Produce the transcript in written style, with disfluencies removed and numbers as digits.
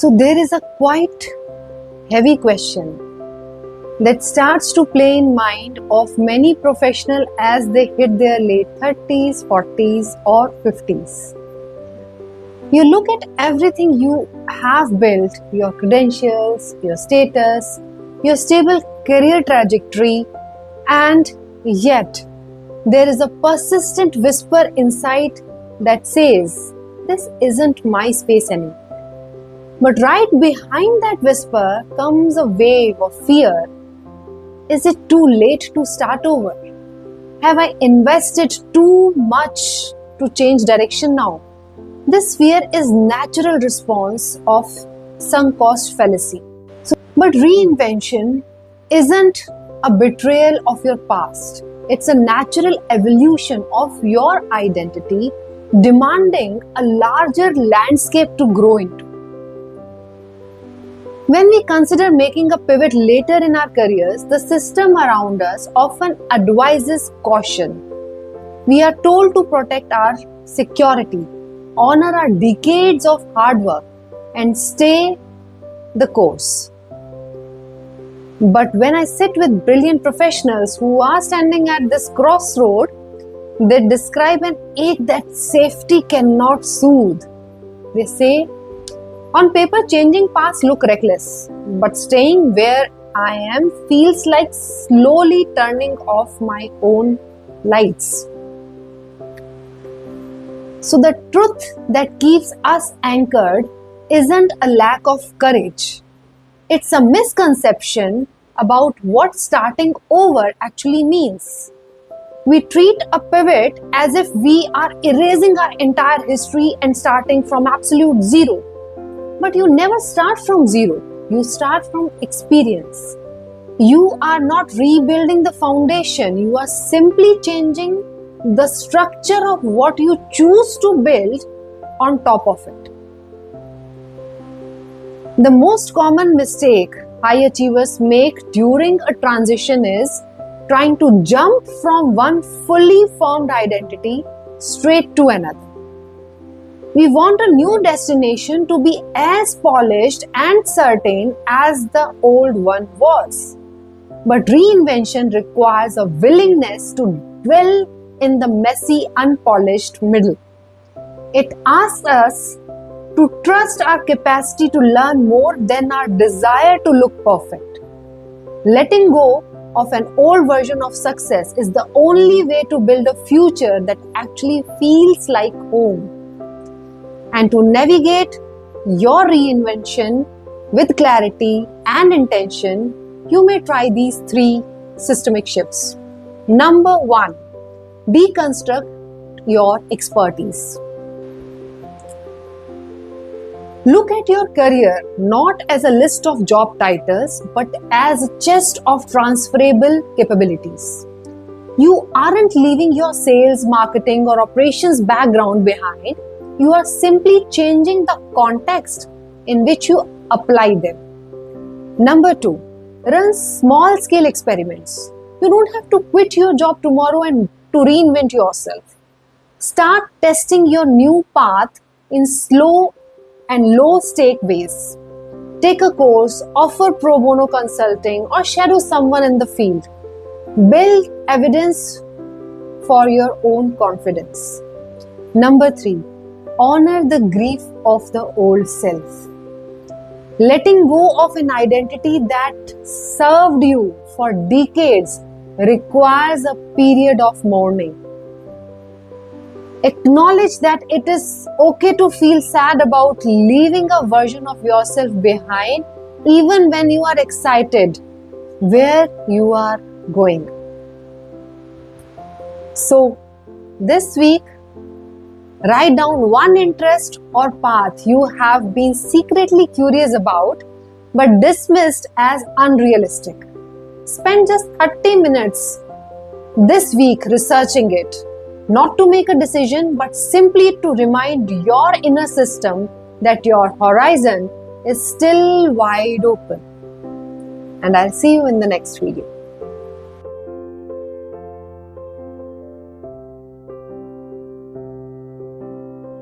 So there is a quite heavy question that starts to play in mind of many professionals as they hit their late 30s, 40s or 50s. You look at everything you have built, your credentials, your status, your stable career trajectory, and yet there is a persistent whisper inside that says, this isn't my space anymore. But right behind that whisper comes a wave of fear. Is it too late to start over? Have I invested too much to change direction now? This fear is natural response of sunk cost fallacy. But reinvention isn't a betrayal of your past. It's a natural evolution of your identity, demanding a larger landscape to grow into. When we consider making a pivot later in our careers, the system around us often advises caution. We are told to protect our security, honor our decades of hard work, and stay the course. But when I sit with brilliant professionals who are standing at this crossroad, they describe an ache that safety cannot soothe. They say, on paper, changing paths look reckless, but staying where I am feels like slowly turning off my own lights. So the truth that keeps us anchored isn't a lack of courage. It's a misconception about what starting over actually means. We treat a pivot as if we are erasing our entire history and starting from absolute zero. But you never start from zero. You start from experience. You are not rebuilding the foundation. You are simply changing the structure of what you choose to build on top of it. The most common mistake high achievers make during a transition is trying to jump from one fully formed identity straight to another. We want a new destination to be as polished and certain as the old one was. But reinvention requires a willingness to dwell in the messy, unpolished middle. It asks us to trust our capacity to learn more than our desire to look perfect. Letting go of an old version of success is the only way to build a future that actually feels like home. And to navigate your reinvention with clarity and intention, you may try these 3 systemic shifts. Number 1, deconstruct your expertise. Look at your career not as a list of job titles, but as a chest of transferable capabilities. You aren't leaving your sales, marketing, or operations background behind. You are simply changing the context in which you apply them. Number 2, run small-scale experiments. You don't have to quit your job tomorrow and to reinvent yourself. Start testing your new path in slow and low-stake ways. Take a course, offer pro bono consulting, or shadow someone in the field. Build evidence for your own confidence. Number 3, honor the grief of the old self. Letting go of an identity that served you for decades requires a period of mourning. Acknowledge that it is okay to feel sad about leaving a version of yourself behind, even when you are excited where you are going. So, this week, write down one interest or path you have been secretly curious about but dismissed as unrealistic. Spend just 30 minutes this week researching it, not to make a decision but simply to remind your inner system that your horizon is still wide open. And I'll see you in the next video.